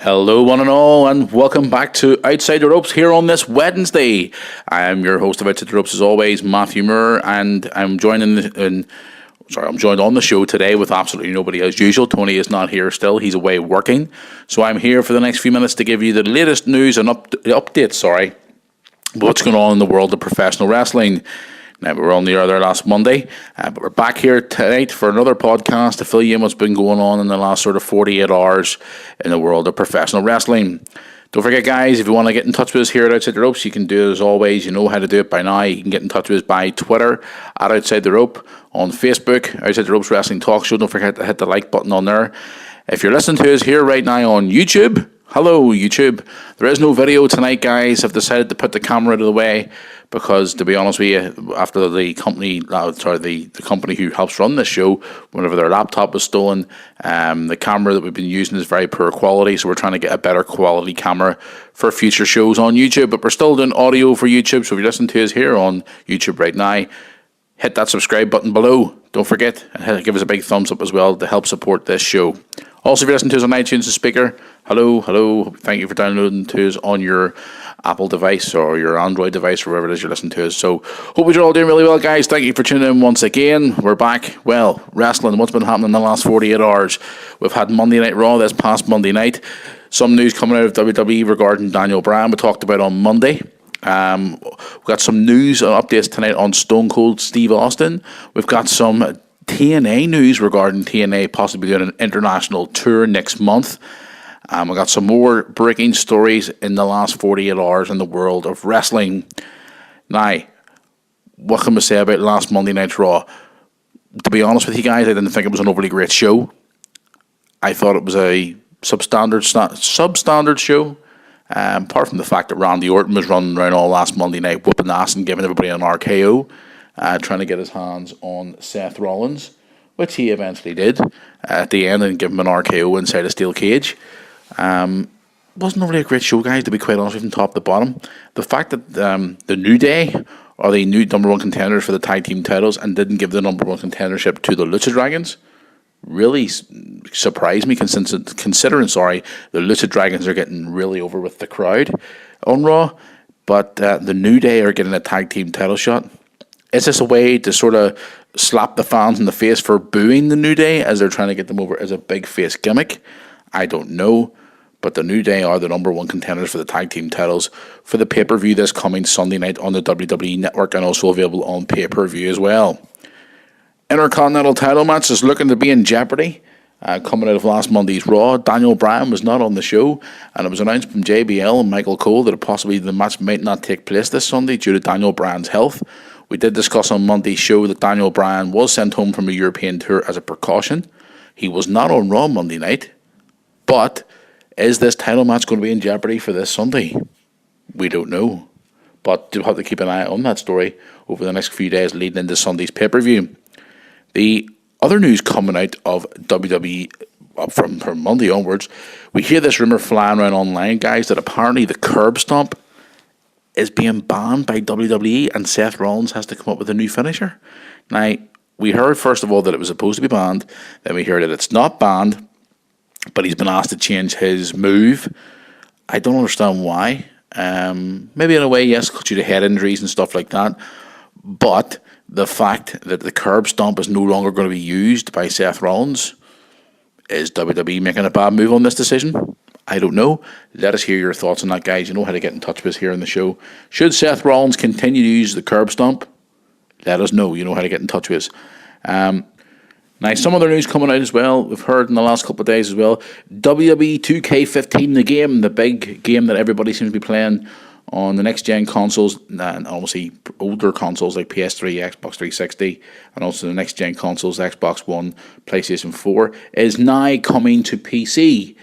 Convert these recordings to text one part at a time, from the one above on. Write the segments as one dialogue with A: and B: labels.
A: Hello, one and all, and welcome back to Outside the Ropes here on this Wednesday. I am your host of Outside the Ropes, as always, Matthew Moore, and I'm joined I'm joined on the show today with absolutely nobody as usual. Tony is not here still; he's away working. So I'm here for the next few minutes to give you the latest news and updates. What's going on in the world of professional wrestling. Now, we were on the air there last Monday, but we're back here tonight for another podcast to fill you in what's been going on in the last sort of 48 hours in the world of professional wrestling. Don't forget, guys, if you want to get in touch with us here at Outside the Ropes, you can do it as always. You know how to do it by now. You can get in touch with us by Twitter at Outside the Rope, on Facebook, Outside the Ropes Wrestling Talk Show. Don't forget to hit the like button on there. If you're listening to us here right now on YouTube, hello, YouTube. There is no video tonight, guys. I've decided to put the camera out of the way because, to be honest with you, after the company who helps run this show, whenever their laptop was stolen, the camera that we've been using is very poor quality, so we're trying to get a better quality camera for future shows on YouTube. But we're still doing audio for YouTube, so if you're listening to us here on YouTube right now, hit that subscribe button below. Don't forget, and give us a big thumbs up as well to help support this show. Also, if you're listening to us on iTunes and speaker, hello. Thank you for downloading to us on your Apple device or your Android device or wherever it is you're listening to us. So, hope you're all doing really well, guys. Thank you for tuning in once again. We're back. Well, wrestling, what's been happening in the last 48 hours? We've had Monday Night Raw this past Monday night. Some news coming out of WWE regarding Daniel Bryan, we talked about on Monday. We've got some news and updates tonight on Stone Cold Steve Austin. We've got some TNA news regarding TNA possibly doing an international tour next month. We've got some more breaking stories in the last 48 hours in the world of wrestling. Now, what can we say about last Monday Night Raw? To be honest with you guys, I didn't think it was an overly great show. I thought it was a substandard show. Apart from the fact that Randy Orton was running around all last Monday night whooping ass and giving everybody an RKO, trying to get his hands on Seth Rollins, which he eventually did at the end and give him an RKO inside a steel cage. Wasn't really a great show, guys, to be quite honest with you, from top to bottom. The fact that the New Day are the new number one contenders for the tag team titles and didn't give the number one contendership to the Lucha Dragons really surprised me, considering the Lucha Dragons are getting really over with the crowd on Raw, but the New Day are getting a tag team title shot. Is this a way to sort of slap the fans in the face for booing the New Day as they're trying to get them over as a big face gimmick? I don't know, but the New Day are the number one contenders for the tag team titles for the pay-per-view this coming Sunday night on the WWE Network, and also available on pay-per-view as well. Intercontinental title match is looking to be in jeopardy. Coming out of last Monday's Raw, Daniel Bryan was not on the show, and it was announced from JBL and Michael Cole that possibly the match might not take place this Sunday due to Daniel Bryan's health. We did discuss on Monday's show that Daniel Bryan was sent home from a European tour as a precaution. He was not on Raw Monday night, but is this title match going to be in jeopardy for this Sunday? We don't know, but you'll have to keep an eye on that story over the next few days leading into Sunday's pay-per-view. The other news coming out of WWE from Monday onwards, we hear this rumor flying around online, guys, that apparently the curb stomp is being banned by WWE and Seth Rollins has to come up with a new finisher. Now, we heard first of all that it was supposed to be banned, then we heard that it's not banned, but he's been asked to change his move. I don't understand why. Maybe in a way, yes, due to head injuries and stuff like that, but the fact that the curb stomp is no longer going to be used by Seth Rollins, is WWE making a bad move on this decision? I don't know. Let us hear your thoughts on that, guys. You know how to get in touch with us here on the show. Should Seth Rollins continue to use the curb stomp? Let us know. You know how to get in touch with us. Now, some other news coming out as well. We've heard in the last couple of days as well. WWE 2K15, the game, the big game that everybody seems to be playing on the next-gen consoles, and obviously older consoles like PS3, Xbox 360, and also the next-gen consoles, Xbox One, PlayStation 4, is now coming to PC.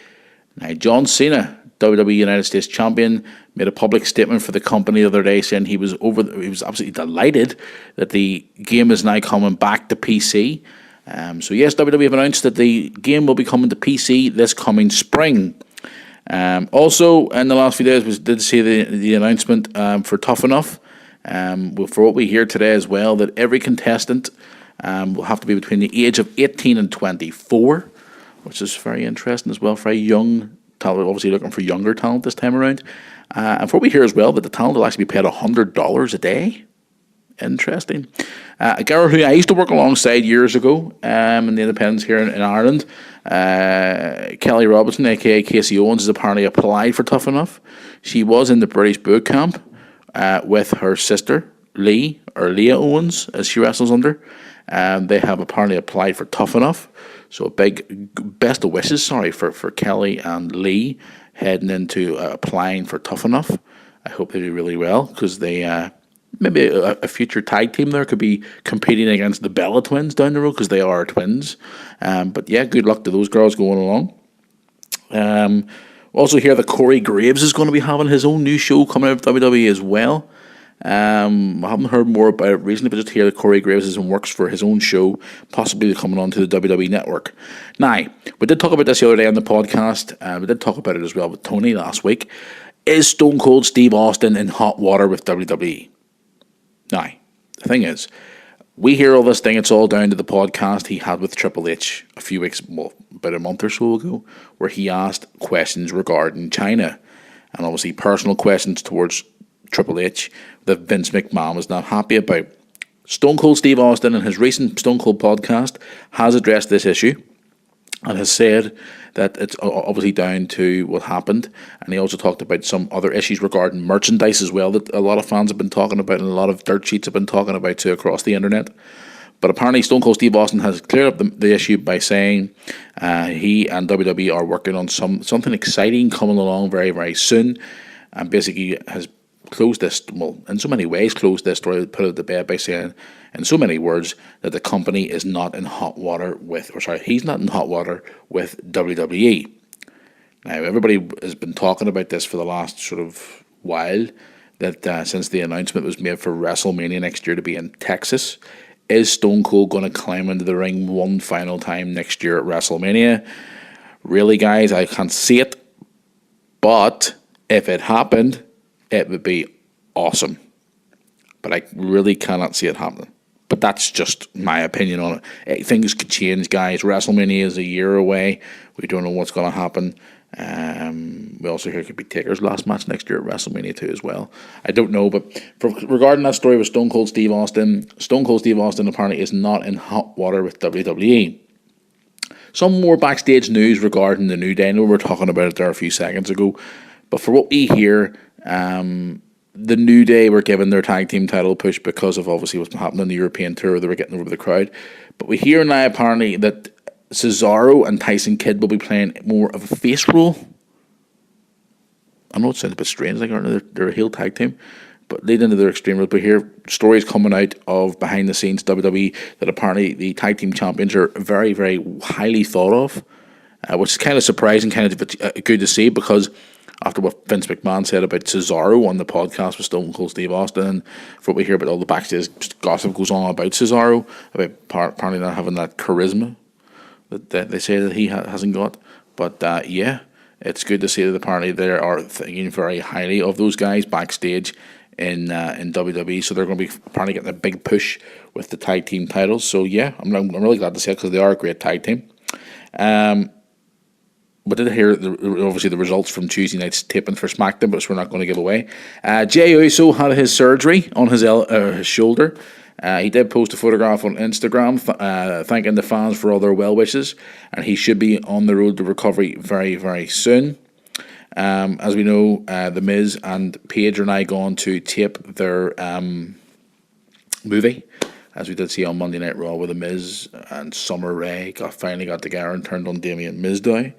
A: Now, John Cena, WWE United States Champion, made a public statement for the company the other day saying he was absolutely delighted that the game is now coming back to PC. So yes, WWE have announced that the game will be coming to PC this coming spring. Also, in the last few days, we did see the announcement for Tough Enough. For what we hear today as well, that every contestant will have to be between the age of 18 and 24, which is very interesting as well. Very young talent, obviously looking for younger talent this time around. And for what we hear as well, that the talent will actually be paid $100 a day. Interesting. A girl who I used to work alongside years ago in the independents here in Ireland, Kelly Robinson, aka Casey Owens, has apparently applied for Tough Enough. She was in the British boot camp with her sister, Lee, or Leah Owens, as she wrestles under. They have apparently applied for Tough Enough. So a big best of wishes, for Kelly and Lee heading into applying for Tough Enough. I hope they do really well, because they maybe a future tag team there could be competing against the Bella twins down the road, because they are twins. But yeah, good luck to those girls going along. Also hear that Corey Graves is going to be having his own new show coming out of WWE as well. I haven't heard more about it recently, but just hear that Corey Graves is in works for his own show, possibly coming onto the WWE Network. Now, we did talk about this the other day on the podcast. We did talk about it as well with Tony last week. Is Stone Cold Steve Austin in hot water with WWE? Now, the thing is, we hear all this thing, it's all down to the podcast he had with Triple H a few weeks, about a month or so ago, where he asked questions regarding China, and obviously personal questions towards Triple H that Vince McMahon was not happy about. Stone Cold Steve Austin, in his recent Stone Cold podcast, has addressed this issue and has said that it's obviously down to what happened. And he also talked about some other issues regarding merchandise as well that a lot of fans have been talking about, and a lot of dirt sheets have been talking about too across the internet. But apparently Stone Cold Steve Austin has cleared up the issue by saying he and WWE are working on something exciting coming along very, very soon, and basically has closed this, in so many ways closed this story, put it to bed by saying in so many words that the company is not in hot water he's not in hot water with WWE. Now, everybody has been talking about this for the last sort of while, that since the announcement was made for WrestleMania next year to be in Texas. Is Stone Cold going to climb into the ring one final time next year at WrestleMania? Really, guys, I can't see it, but if it happened, it would be awesome. But I really cannot see it happening. But that's just my opinion on it. Things could change, guys. WrestleMania is a year away. We don't know what's going to happen. We also hear it could be Taker's last match next year at WrestleMania 2 as well. I don't know, but regarding that story with Stone Cold Steve Austin apparently is not in hot water with WWE. Some more backstage news regarding the New Day. I know we were talking about it there a few seconds ago, but for what we hear, the New Day were given their tag team title push because of obviously what's been happening on the European tour. They were getting over the crowd. But we hear now apparently that Cesaro and Tyson Kidd will be playing more of a face role. I know it sounds a bit strange, like they're a heel tag team, but leading into their Extreme Rules. But here, stories coming out of behind the scenes WWE that apparently the tag team champions are very, very highly thought of, which is kind of surprising, kind of good to see, because after what Vince McMahon said about Cesaro on the podcast with Stone Cold Steve Austin, and for what we hear about all the backstage gossip goes on about Cesaro, about apparently not having that charisma that they say that he hasn't got. But yeah, it's good to see that apparently they are thinking very highly of those guys backstage in WWE. So they're going to be apparently getting a big push with the tag team titles. So yeah, I'm really glad to see it, because they are a great tag team. We did hear obviously the results from Tuesday night's taping for SmackDown, but we're not going to give away. Jey Uso had his surgery on his shoulder. He did post a photograph on Instagram thanking the fans for all their well wishes, and he should be on the road to recovery very, very soon. As we know, The Miz and Paige are now going to tape their movie, as we did see on Monday Night Raw, where The Miz and Summer Rae finally got together and turned on Damien Mizdow.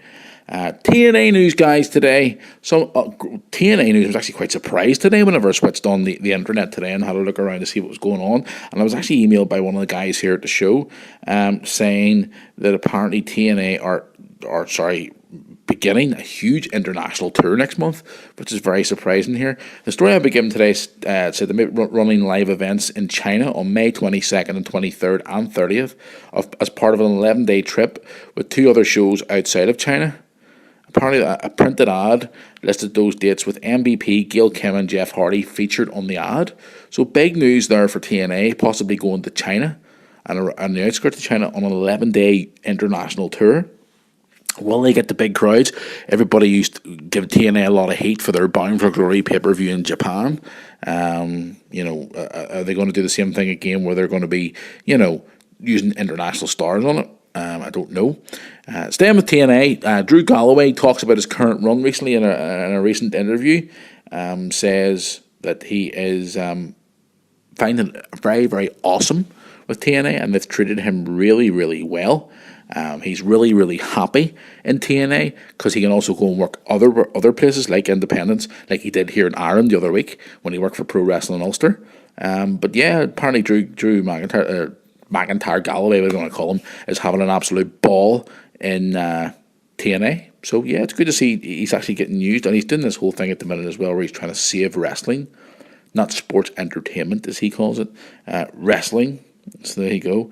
A: TNA news, guys, today. So TNA news, I was actually quite surprised today whenever I switched on the internet today and had a look around to see what was going on. And I was actually emailed by one of the guys here at the show saying that apparently TNA are beginning a huge international tour next month, which is very surprising here. The story I began today said they may be running live events in China on May 22nd and 23rd and 30th as part of an 11-day trip with 2 other shows outside of China. Apparently, a printed ad listed those dates with MVP, Gail Kim and Jeff Hardy featured on the ad. So big news there for TNA, possibly going to China and the outskirts of China on an 11-day international tour. Will they get the big crowds? Everybody used to give TNA a lot of hate for their Bound for Glory pay-per-view in Japan. Are they going to do the same thing again where they're going to be, using international stars on it? I don't know. Staying with TNA, Drew Galloway talks about his current run recently in a recent interview. Says that he is finding it very, very awesome with TNA, and they've treated him really, really well. He's really, really happy in TNA because he can also go and work other places like independents, like he did here in Ireland the other week when he worked for Pro Wrestling Ulster. But yeah, apparently Drew McIntyre Galloway, whatever you want to call him, is having an absolute ball in TNA. So yeah, it's good to see he's actually getting used, and he's doing this whole thing at the minute as well, where he's trying to save wrestling, not sports entertainment as he calls it, wrestling. So there you go.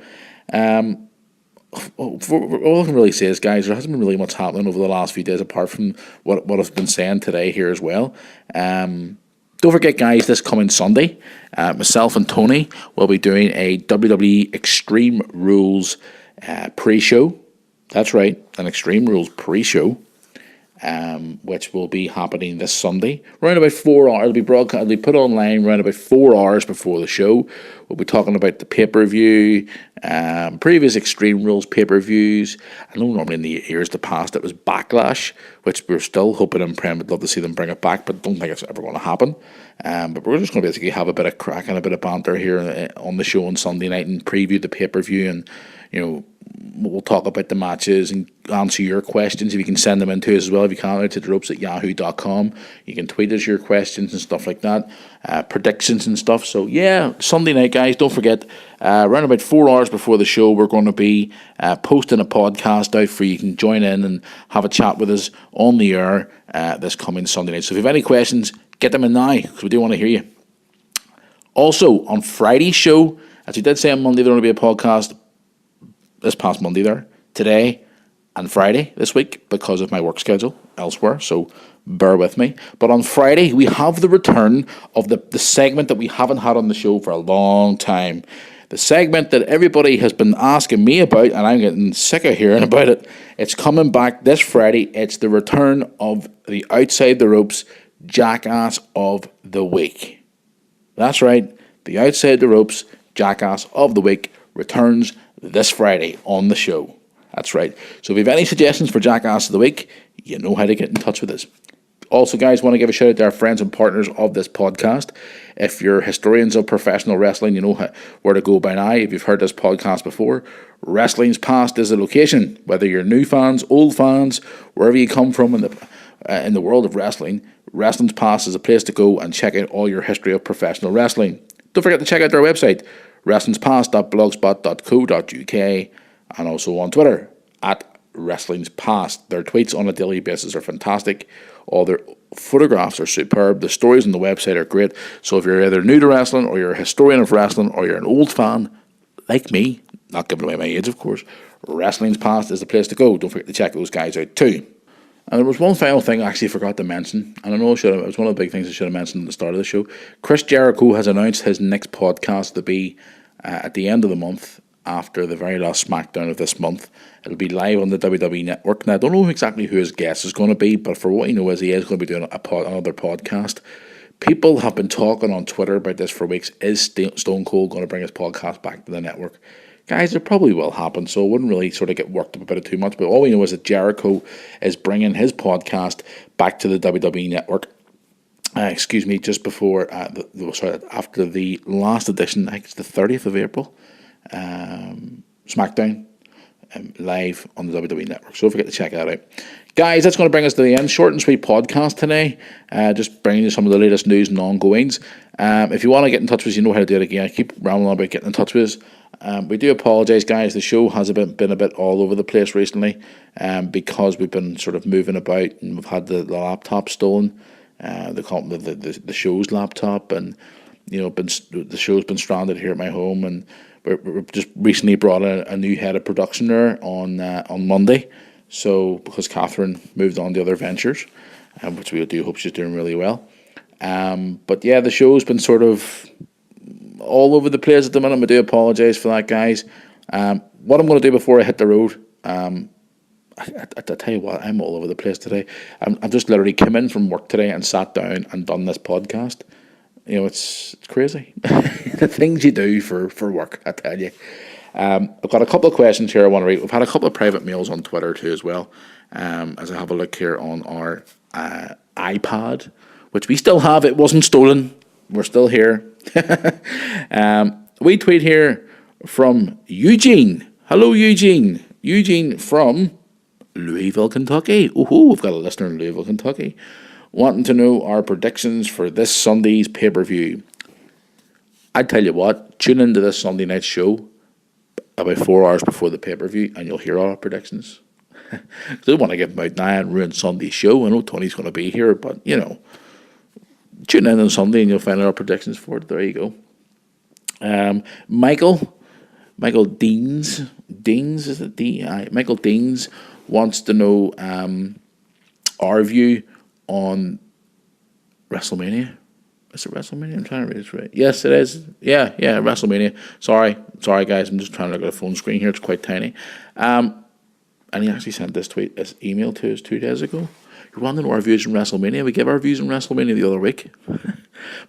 A: All I can really say is, guys, there hasn't been really much happening over the last few days apart from what I've been saying today here as well. Don't forget, guys, this coming Sunday, myself and Tony will be doing a WWE Extreme Rules pre-show. That's right, an Extreme Rules pre-show, which will be happening this Sunday. Around about 4 hours, it'll be put online around about 4 hours before the show. We'll be talking about the pay-per-view, previous Extreme Rules pay-per-views. I know normally in the years past it was Backlash, which we're still hoping and praying. We'd love to see them bring it back, but don't think it's ever going to happen. But we're just going to basically have a bit of crack and a bit of banter here on the show on Sunday night and preview the pay-per-view, and we'll talk about the matches and answer your questions if you can send them in to us as well. If you can't, to the ropes at yahoo.com. You can tweet us your questions and stuff like that, predictions and stuff. So yeah, Sunday night, guys, don't forget, around about 4 hours before the show, we're going to be posting a podcast out for you can join in and have a chat with us on the air this coming Sunday night. So if you have any questions, get them in now, because we do want to hear you. Also, on Friday's show, as we did say on Monday, there will be a podcast this past Monday there, today and Friday this week because of my work schedule elsewhere, so bear with me. But on Friday, we have the return of the segment that we haven't had on the show for a long time. The segment that everybody has been asking me about, and I'm getting sick of hearing about it. It's coming back this Friday. It's the return of the Outside the Ropes Jackass of the Week. That's right, the Outside the Ropes Jackass of the Week returns this Friday on the show. That's right. So if you have any suggestions for Jackass of the Week, you know how to get in touch with us. Also, guys, want to give a shout out to our friends and partners of this podcast. If you're historians of professional wrestling, you know where to go by now. If you've heard this podcast before, Wrestling's Past is the location. Whether you're new fans, old fans, wherever you come from in the world of wrestling, Wrestling's Past is a place to go and check out all your history of professional wrestling. Don't forget to check out their website, wrestlingspast.blogspot.co.uk, and also on Twitter at wrestlingspast. Their tweets on a daily basis are fantastic. All their photographs are superb. The stories on the website are great. So if you're either new to wrestling, or you're a historian of wrestling, or you're an old fan like me, not giving away my age of course, Wrestling's Past is the place to go. Don't forget to check those guys out too. And there was one final thing I actually forgot to mention, and I know it was one of the big things I should have mentioned at the start of the show. Chris Jericho has announced his next podcast to be at the end of the month, after the very last SmackDown of this month. It'll be live on the WWE Network. Now, I don't know exactly who his guest is going to be, but for what you know is he is going to be doing another podcast. People have been talking on Twitter about this for weeks. Is Stone Cold going to bring his podcast back to the network? Guys, it probably will happen, so I wouldn't really sort of get worked up about it too much. But all we know is that Jericho is bringing his podcast back to the WWE Network. Just before, after the last edition, I think it's the 30th of April, SmackDown, live on the WWE Network. So don't forget to check that out. Guys, that's going to bring us to the end. Short and sweet podcast today. Just bringing you some of the latest news and ongoings. If you want to get in touch with us, you know how to do it again. I keep rambling on about getting in touch with us. We do apologise, guys. The show has been a bit all over the place recently, because we've been sort of moving about and we've had the laptop stolen, the show's laptop, and the show's been stranded here at my home, and we've just recently brought a new head of production there on Monday. So because Catherine moved on to other ventures, which we do hope she's doing really well. But yeah, the show's been sort of all over the place at the minute. I do apologise for that, guys. What I'm going to do before I hit the road, I I tell you what, I'm all over the place today. I've just literally come in from work today and sat down and done this podcast. It's crazy. The things you do for work, I tell you. I've got a couple of questions here I want to read. We've had a couple of private mails on Twitter too as well. As I have a look here on our iPad, which we still have. It wasn't stolen. We're still here. We tweet here from Eugene. Hello, Eugene. Eugene from Louisville, Kentucky. Ooh, we've got a listener in Louisville, Kentucky, wanting to know our predictions for this Sunday's pay-per-view. I tell you what, tune into this Sunday night show about 4 hours before the pay-per-view and you'll hear our predictions. I don't want to get them out now and ruin Sunday's show. I know Tony's going to be here, but, tune in on Sunday and you'll find out our predictions for it. There you go. Michael Deans, is it D-I? Michael Deans wants to know our view on WrestleMania. Is it WrestleMania? I'm trying to read this right. Yes, it is. Yeah, WrestleMania. Sorry, guys. I'm just trying to look at a phone screen here. It's quite tiny. And he actually sent this email to us 2 days ago. You're wanting our views on WrestleMania. We gave our views on WrestleMania the other week.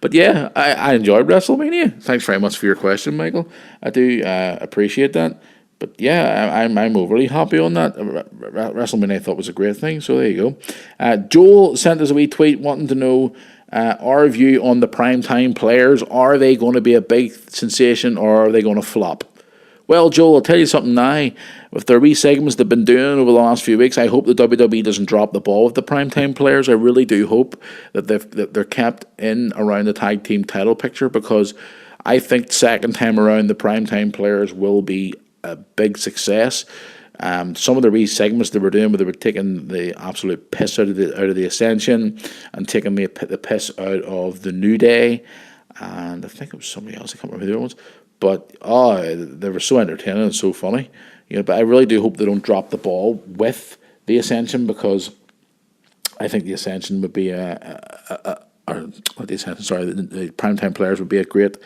A: But yeah, I enjoyed WrestleMania. Thanks very much for your question, Michael. I do appreciate that. But yeah, I'm overly happy on that. WrestleMania I thought was a great thing. So there you go. Joel sent us a wee tweet wanting to know our view on the primetime players. Are they going to be a big sensation or are they going to flop? Well, Joel, I'll tell you something now. With their wee segments they've been doing over the last few weeks, I hope the WWE doesn't drop the ball with the primetime players. I really do hope that they're kept in around the tag team title picture, because I think second time around the primetime players will be a big success. Some of the wee segments they were doing, where they were taking the absolute piss out of the Ascension and taking the piss out of the New Day, and I think it was somebody else. I can't remember who the other ones. But they were so entertaining and so funny. But I really do hope they don't drop the ball with the Ascension, because I think the Ascension would be the primetime players would be a great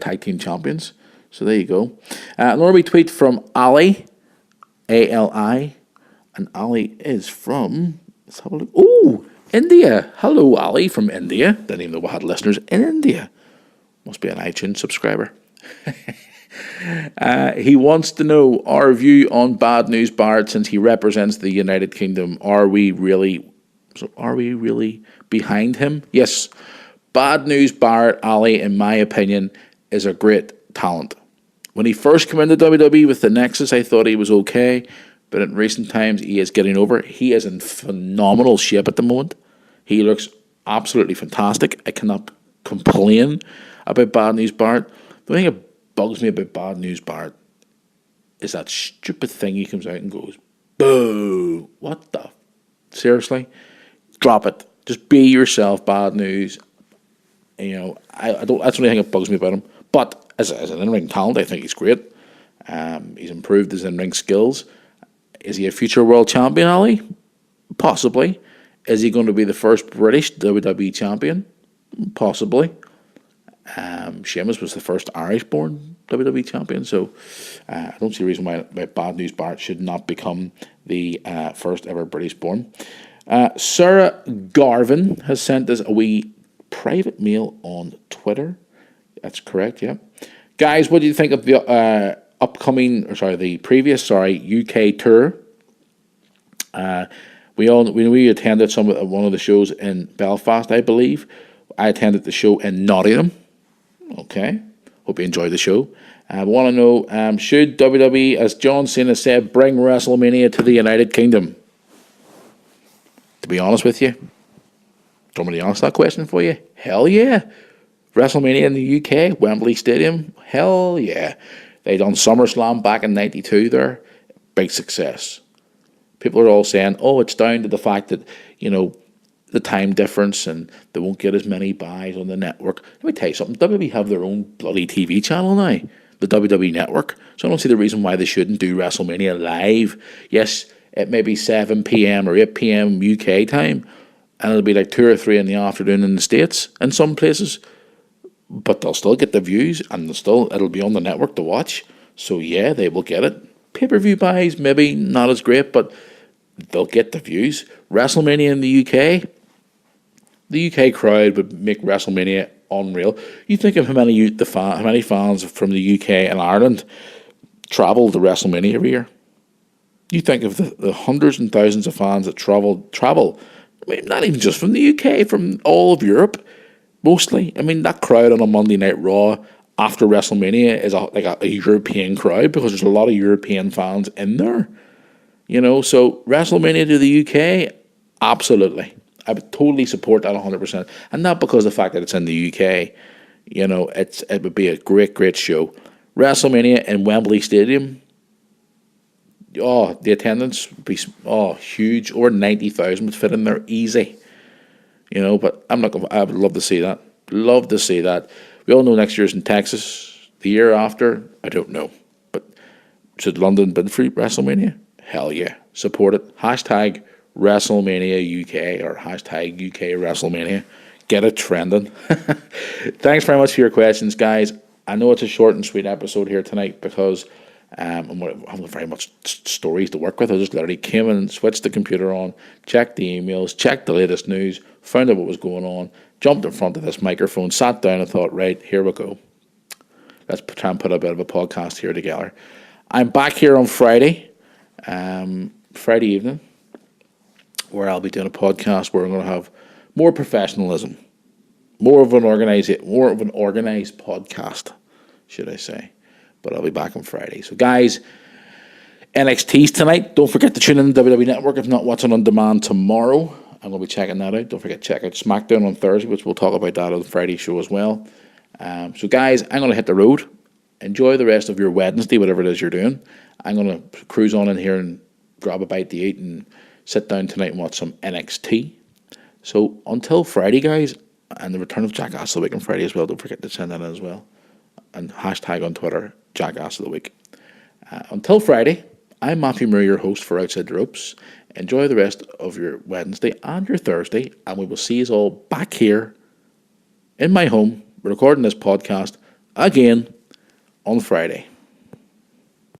A: tag team champions. So there you go. Another wee tweet from Ali, A-L-I, and Ali is from, let's have a look. Oh, India. Hello, Ali from India. Didn't even know we had listeners in India. Must be an iTunes subscriber. He wants to know our view on Bad News Barrett, since he represents the United Kingdom. Are we really behind him? Yes. Bad News Barrett, Ali, in my opinion, is a great talent. When he first came into WWE with the Nexus, I thought he was okay, but in recent times he is getting over. He is in phenomenal shape at the moment. He looks absolutely fantastic. I cannot complain about Bad News Barrett. The thing that bugs me about Bad News Barrett is that stupid thing he comes out and goes, boo. What the? Seriously? Drop it. Just be yourself, Bad News. I don't. That's the only thing that bugs me about him. But as an in-ring talent, I think he's great. He's improved his in-ring skills. Is he a future world champion, Ali? Possibly. Is he going to be the first British WWE champion? Possibly. Sheamus was the first Irish-born WWE champion, so I don't see a reason why Bad News Barrett should not become the first ever British-born. Sarah Garvin has sent us a wee private mail on Twitter. That's correct, yeah. Guys, what do you think of the previous UK tour? We attended one of the shows in Belfast, I believe. I attended the show in Nottingham. Okay, hope you enjoyed the show. I want to know, should WWE, as John Cena said, bring WrestleMania to the United Kingdom? To be honest with you, do you want me to answer that question for you? Hell yeah. WrestleMania in the UK, Wembley Stadium, hell yeah. They done SummerSlam back in 92 there. Big success. People are all saying, it's down to the fact that, the time difference and they won't get as many buys on the network. Let me tell you something. WWE have their own bloody TV channel now, the WWE Network. So I don't see the reason why they shouldn't do WrestleMania live. Yes, it may be 7 p.m. or 8 p.m. UK time, and it'll be like 2 or 3 in the afternoon in the States in some places. But they'll still get the views, and it'll be on the network to watch. So yeah, they will get it. Pay-per-view buys, maybe not as great, but they'll get the views. WrestleMania in the UK crowd would make WrestleMania unreal. You think of how many fans from the UK and Ireland travel to WrestleMania every year. You think of the hundreds and thousands of fans that travel. I mean, not even just from the UK, from all of Europe, mostly. I mean, that crowd on a Monday Night Raw after WrestleMania is like a European crowd because there's a lot of European fans in there. So WrestleMania to the UK, absolutely. I would totally support that 100%. And not because of the fact that it's in the UK. It would be a great, great show. WrestleMania in Wembley Stadium, the attendance would be huge. Over 90,000 would fit in there easy. But I would love to see that. Love to see that. We all know next year's in Texas. The year after, I don't know. But should London bid for WrestleMania? Hell yeah. Support it. Hashtag WrestleMania UK or hashtag UK WrestleMania. Get it trending. Thanks very much for your questions, guys. I know it's a short and sweet episode here tonight because I haven't very much stories to work with. I just literally came in, switched the computer on, checked the emails, checked the latest news, found out what was going on, jumped in front of this microphone, sat down and thought, right, here we go. Let's try and put a bit of a podcast here together. I'm back here on Friday evening, where I'll be doing a podcast where I'm going to have more professionalism, more of an organized podcast, should I say. But I'll be back on Friday. So guys, NXT's tonight. Don't forget to tune in to WWE Network. If not, watching on demand tomorrow. I'm going to be checking that out. Don't forget to check out SmackDown on Thursday, which we'll talk about that on the Friday show as well. So guys, I'm going to hit the road. Enjoy the rest of your Wednesday, whatever it is you're doing. I'm going to cruise on in here and grab a bite to eat and sit down tonight and watch some NXT. So until Friday, guys, and the return of Jackass of the Week on Friday as well. Don't forget to send that in as well. And hashtag on Twitter, Jackass of the Week. Until Friday, I'm Matthew Murray, your host for Outside the Ropes. Enjoy the rest of your Wednesday and your Thursday, and we will see you all back here in my home, recording this podcast again on Friday.